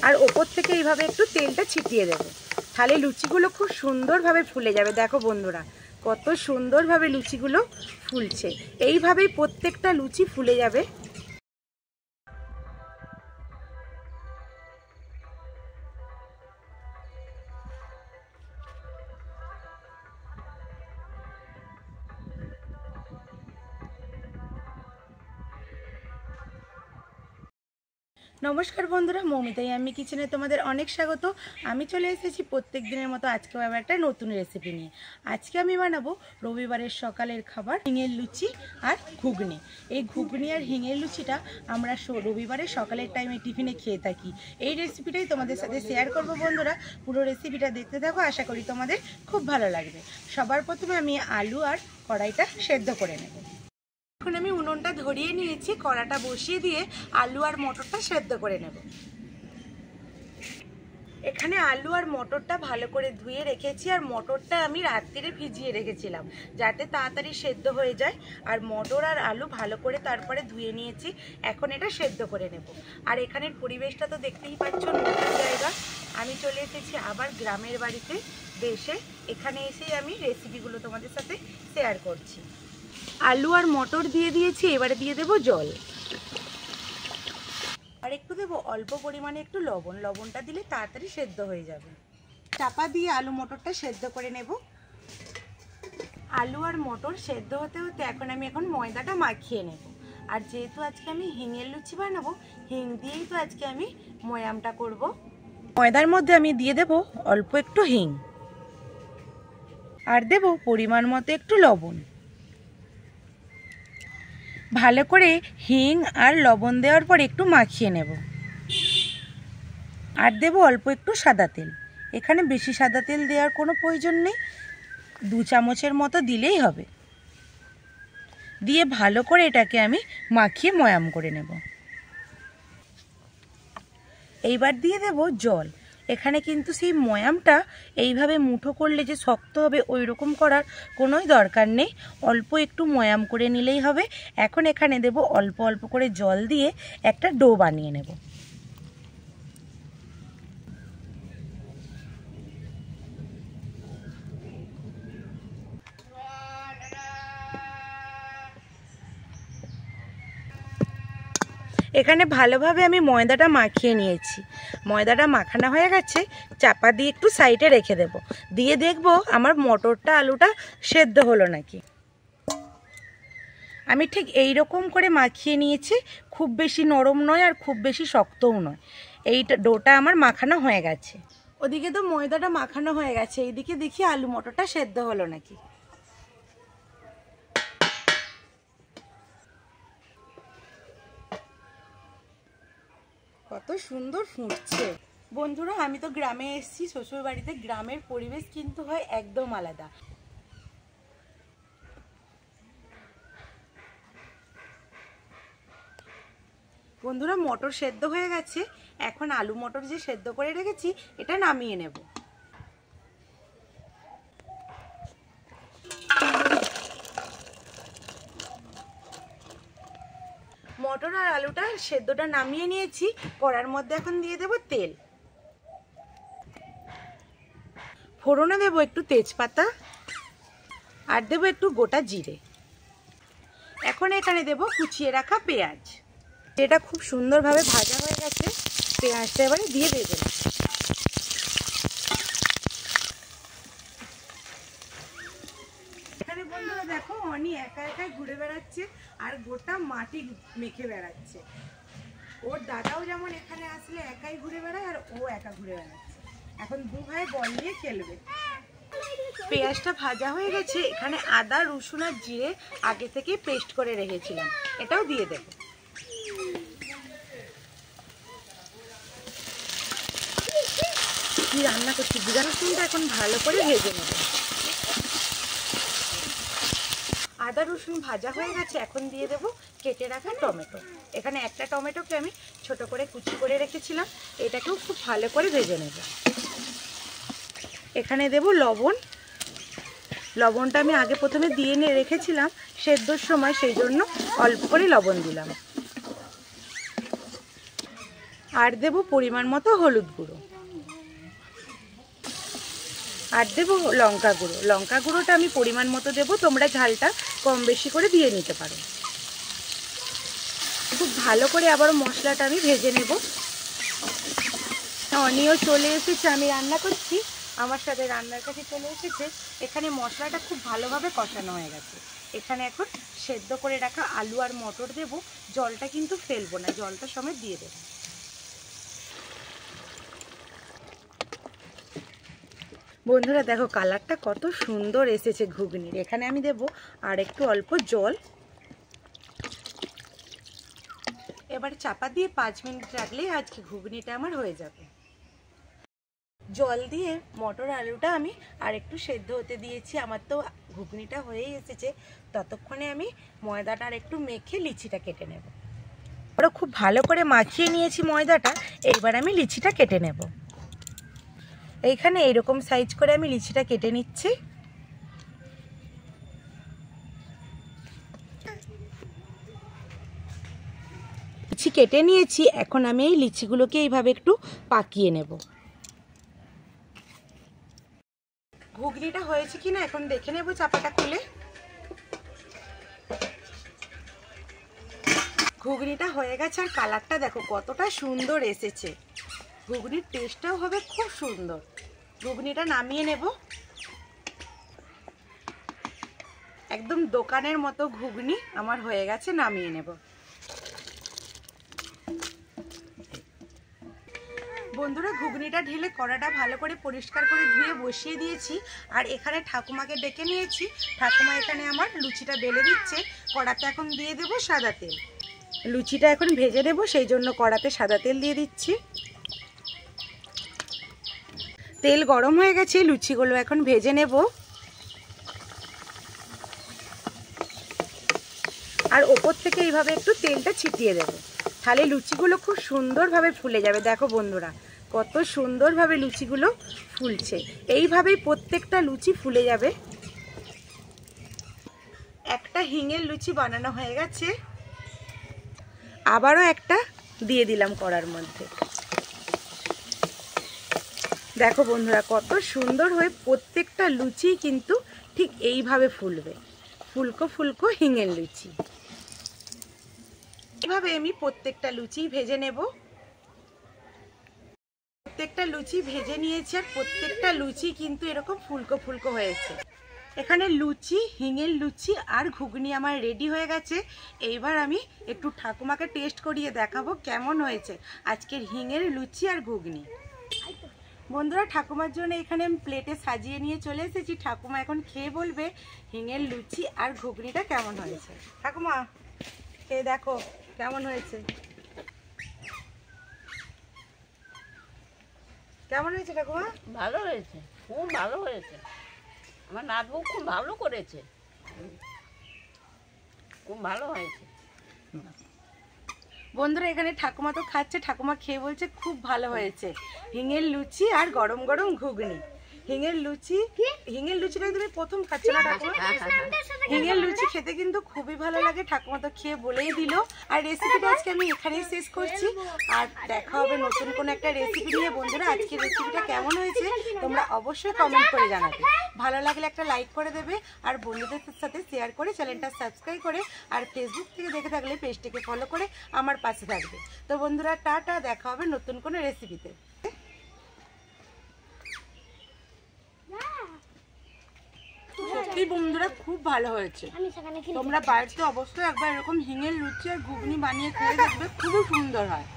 আর ওপর থেকে এইভাবে একটু তেলটা ছিটিয়ে দেবো, তাহলে লুচিগুলো খুব সুন্দরভাবে ফুলে যাবে। দেখো বন্ধুরা কত সুন্দরভাবে লুচিগুলো ফুলছে, এইভাবেই প্রত্যেকটা লুচি ফুলে যাবে। নমস্কার বন্ধুরা, মৌমিতাই আমি কিচেনে তোমাদের অনেক স্বাগত। আমি চলে এসেছি প্রত্যেক দিনের মতো আজকেও আবার একটা নতুন রেসিপি নিয়ে। আজকে আমি বানাবো রবিবারের সকালের খাবার হিঙের লুচি আর ঘুগনি। এই ঘুগনি আর হিঙের লুচিটা আমরা রবিবারের সকালের টাইমে টিফিনে খেয়ে থাকি। এই রেসিপিটাই তোমাদের সাথে শেয়ার করব বন্ধুরা, পুরো রেসিপিটা দেখতে থাকো, আশা করি তোমাদের খুব ভালো লাগবে। সবার প্রথমে আমি আলু আর কড়াইটা সেদ্ধ করে নেব। এখন আমি উনুনটা ধরিয়ে নিয়েছি, কড়াটা বসিয়ে দিয়ে আলু আর মটরটা সেদ্ধ করে নেব। এখানে আলু আর মটরটা ভালো করে ধুয়ে রেখেছি, আর মটরটা আমি রাত্রিরে ভিজিয়ে রেখেছিলাম যাতে তাড়াতাড়ি সেদ্ধ হয়ে যায়। আর মটর আর আলু ভালো করে তারপরে ধুয়ে নিয়েছি, এখন এটা সেদ্ধ করে নেব। আর এখানের পরিবেশটা তো দেখতেই পাচ্ছ, নতুন জায়গা। আমি চলে এসেছি আবার গ্রামের বাড়িতে দেশে, এখানে এসেই আমি রেসিপিগুলো তোমাদের সাথে শেয়ার করছি। আলু আর মটর দিয়ে দিয়েছি, এবারে দিয়ে দেব জল, আর একটু দেবো অল্প পরিমাণে একটু লবণ। লবণটা দিলে তাড়াতাড়ি সেদ্ধ হয়ে যাবে। চাপা দিয়ে আলু মটরটা সেদ্ধ করে নেব। আলু আর মটর সেদ্ধ হতে হতে এখন ময়দাটা মাখিয়ে নেব। আর যেহেতু আজকে আমি হিঙের লুচি বানাবো, হিং দিয়েই তো আজকে আমি ময়ামটা করব। ময়দার মধ্যে আমি দিয়ে দেব অল্প একটু হিং, আর দেব পরিমাণ মতো একটু লবণ। ভালো করে হিং আর লবণ দেওয়ার পর একটু মাখিয়ে নেব। আর দেব অল্প একটু সাদা তেল। এখানে বেশি সাদা তেল দেওয়ার কোনো প্রয়োজন নেই, 2 চামচের মতো দিলেই হবে। দিয়ে ভালো করে এটাকে আমি মাখিয়ে ময়াম করে নেব। এইবার দিয়ে দেব জল। এখানে কিন্তু সেই ময়ামটা এইভাবে মুঠো করলে যে শক্ত হবে ওই রকম করার কোনোই দরকার নেই, অল্প একটু ময়াম করে নিলেই হবে। এখন এখানে দেব অল্প অল্প করে জল দিয়ে একটা ডো বানিয়ে নেব। এখানে ভালোভাবে আমি ময়দাটা মাখিয়ে নিয়েছি। ময়দাটা মাখানো হয়ে গেছে, চাপা দিয়ে একটু সাইডে রেখে দেব। দিয়ে দেখব আমার মটরটা আলুটা সেদ্ধ হলো নাকি। আমি ঠিক এই রকম করে মাখিয়ে নিয়েছি, খুব বেশি নরম নয় আর খুব বেশি শক্তও নয়। এইটা ডোটা আমার মাখানো হয়ে গেছে। ওদিকে তো ময়দাটা মাখানো হয়ে গেছে, এইদিকে দেখি আলু মটরটা সেদ্ধ হলো নাকি। কত সুন্দর ফুটছে বন্ধুরা। আমি তো গ্রামে এসেছি শ্বশুর বাড়িতে, গ্রামের পরিবেশ কিন্তু হয় একদম আলাদা। বন্ধুরা মটর সেদ্ধ হয়ে গেছে, এখন আলু মটর যে সেদ্ধ করে রেখেছি এটা নামিয়ে নেব। মটর আর আলুটা সেদ্ধটা নামিয়ে নিয়েছি, কড়ার মধ্যে এখন দিয়ে দেব তেল। ফোড়নে দেব একটু তেজপাতা, আর দেব একটু গোটা জিরে। এখন এখানে দেব কুচিয়ে রাখা পেঁয়াজ। এটা খুব সুন্দরভাবে ভাজা হয়ে গেছে, পেঁয়াজটা এবারে দিয়ে দেবেন। এখানে বন্ধুরা দেখো অনি একা একাই ঘুরে বেড়াচ্ছে আর গোটা মাটি মেখে বেড়াচ্ছে। ওর দাদাও যেমন এখানে আসলে একাই ঘুরে বেড়ায় আর ও একা ঘুরে বেড়াচ্ছে। এখন 2 ভাই বল নিয়ে খেলবে। পেঁয়াজটা ভাজা হয়ে গেছে, এখানে আদা রসুন আর জিরে আগে থেকে পেস্ট করে রেখেছিলাম, এটাও দিয়ে দেব। কি রান্না করছি, জিরা রসুনটা এখন ভালো করে ভেজে নেব। আদা রসুন ভাজা হয়ে গেছে, এখন দিয়ে দেব কেটে রাখা টমেটো। এখানে একটা টমেটোকে আমি ছোট করে কুচি করে রেখেছিলাম, এটাকেও খুব ভালো করে ভেজে নেব। এখানে দেব লবণ। লবণটা আমি আগে প্রথমে দিয়ে নিয়ে রেখেছিলাম সেদ্ধর সময়, সেই জন্য অল্প করে লবণ দিলাম। আর দেব পরিমাণ মতো হলুদ গুঁড়ো, আর দেব লঙ্কা গুঁড়ো। লঙ্কা গুঁড়োটা আমি পরিমাণ মতো দেবো, তোমরা ঝালটা কম বেশি করে দিয়ে নিতে পারো। খুব ভালো করে আবারও মশলাটা আমি ভেজে নেব। অনিও চলে এসেছে, আমি রান্না করছি, আমার সাথে রান্নার কাছে চলে এসেছে। এখানে মশলাটা খুব ভালোভাবে কষানো হয়ে গেছে। এখানে এখন সেদ্ধ করে রাখা আলু আর মটর দেব। জলটা কিন্তু ফেলবো না, জলটা সমেত দিয়ে দেবো। বন্ধুরা দেখো কালারটা কত সুন্দর এসেছে ঘুগনির। এখানে আমি দেব আর একটু অল্প জল। এবার চাপা দিয়ে 5 মিনিট রাখলেই আজকে ঘুগনিটা আমার হয়ে যাবে। জল দিয়ে মটর আলুটা আমি আর একটু সেদ্ধ হতে দিয়েছি। আমার তো ঘুগনিটা হয়েই এসেছে। ততক্ষণে আমি ময়দাটা আর একটু মেখে লিচিটা কেটে নেব। ওরা খুব ভালো করে মাখিয়ে নিয়েছি ময়দাটা। এইবার আমি লিচিটা কেটে নেব। এইখানে এইরকম সাইজ করে আমি লিচিটা কেটে নিচ্ছি। লিচি কেটে নিয়েছি, এখন আমি এই লিচিগুলোকে এইভাবে একটু পাকিয়ে নেব। ঘুগনিটা হয়েছে কিনা এখন দেখে নেব চাপাটা খুলে। ঘুগনিটা হয়ে গেছে, আর কালারটা দেখো কতটা সুন্দর এসেছে। ঘুগনির টেস্টটাও হবে খুব সুন্দর। ঘুগনিটা নামিয়ে নেব। একদম দোকানের মতো ঘুগনি আমার হয়ে গেছে, নামিয়ে নেব। বন্ধুরা ঘুগনিটা ঢেলে কড়াটা ভালো করে পরিষ্কার করে ধুয়ে বসিয়ে দিয়েছি। আর এখানে ঠাকুমাকে ডেকে নিয়েছি। ঠাকুমা এখানে আমার লুচিটা বেলে দিচ্ছে। কড়াতে এখন দিয়ে দেব সাদা তেল। লুচিটা এখন ভেজে নেব, সেই জন্য কড়াতে সাদা তেল দিয়ে দিচ্ছি। তেল গরম হয়ে গেছে, লুচিগুলো এখন ভেজে নেব। আর ওপর থেকে এইভাবে একটু তেলটা ছিটিয়ে দেব, তাহলে লুচিগুলো খুব সুন্দরভাবে ফুলে যাবে। দেখো বন্ধুরা কত সুন্দরভাবে লুচিগুলো ফুলছে। এইভাবেই প্রত্যেকটা লুচি ফুলে যাবে। একটা হিঙের লুচি বানানো হয়ে গেছে, আবারও একটা দিয়ে দিলাম কড়ার মধ্যে। দেখো বন্ধুরা কত সুন্দর হয়ে প্রত্যেকটা লুচি কিন্তু ঠিক এইভাবে ফুলবে, ফুলকো ফুলকো হিঙের লুচি। এইভাবে আমি প্রত্যেকটা লুচি ভেজে নেব। প্রত্যেকটা লুচি ভেজে নিয়েছি, আর প্রত্যেকটা লুচি কিন্তু এরকম ফুলকো ফুলকো হয়েছে। এখানে লুচি, হিঙের লুচি আর ঘুগনি আমার রেডি হয়ে গেছে। এইবার আমি একটু ঠাকুমাকে টেস্ট করিয়ে দেখাবো কেমন হয়েছে আজকের হিঙের লুচি আর ঘুগনি। বন্ধুরা ঠাকুমার জন্য এখানে আমি প্লেটে সাজিয়ে নিয়ে চলে এসেছি। ঠাকুমা এখন খেয়ে বলবে হিঙের লুচি আর ঘুগনিটা কেমন হয়েছে। ঠাকুমা খেয়ে দেখো কেমন হয়েছে। কেমন হয়েছে ঠাকুমা? ভালো হয়েছে, খুব ভালো হয়েছে। আমার নাতবউ খুব ভালো করেছে, খুব ভালো হয়েছে। বন্ধুরা এখানে ঠাকুমা তো খাচ্ছে, ঠাকুমা খেয়ে বলছে খুব ভালো হয়েছে। হিঙের লুচি আর গরম গরম ঘুগনি। হিঙের লুচিটা তুমি প্রথম খাচ্ছ না ঠাকুমা? হিঙের লুচি খেতে কিন্তু খুবই ভালো লাগে। ঠাকুমা তো খেয়ে বলেই দিল। আর রেসিপিটা আজকে আমি এখানেই শেষ করছি। আর দেখা হবে নতুন কোনো একটা রেসিপি নিয়ে। বন্ধুরা আজকের রেসিপিটা কেমন হয়েছে তোমরা অবশ্যই কমেন্ট করে জানাবে। ভালো লাগলে একটা লাইক করে দেবে, আর বন্ধুদের সাথে শেয়ার করে চ্যানেলটা সাবস্ক্রাইব করে, আর ফেসবুক থেকে দেখে থাকলে পেজটিকে ফলো করে আমার পাশে থাকবে। তো বন্ধুরা টাটা, দেখা হবে নতুন কোনো রেসিপিতে। সত্যি বন্ধুরা খুব ভালো হয়েছে। তোমরা বাড়িতে অবশ্যই একবার এরকম হিঙের লুচি আর ঘুগনি বানিয়ে খেয়ে দেখবে, খুবই সুন্দর হয়।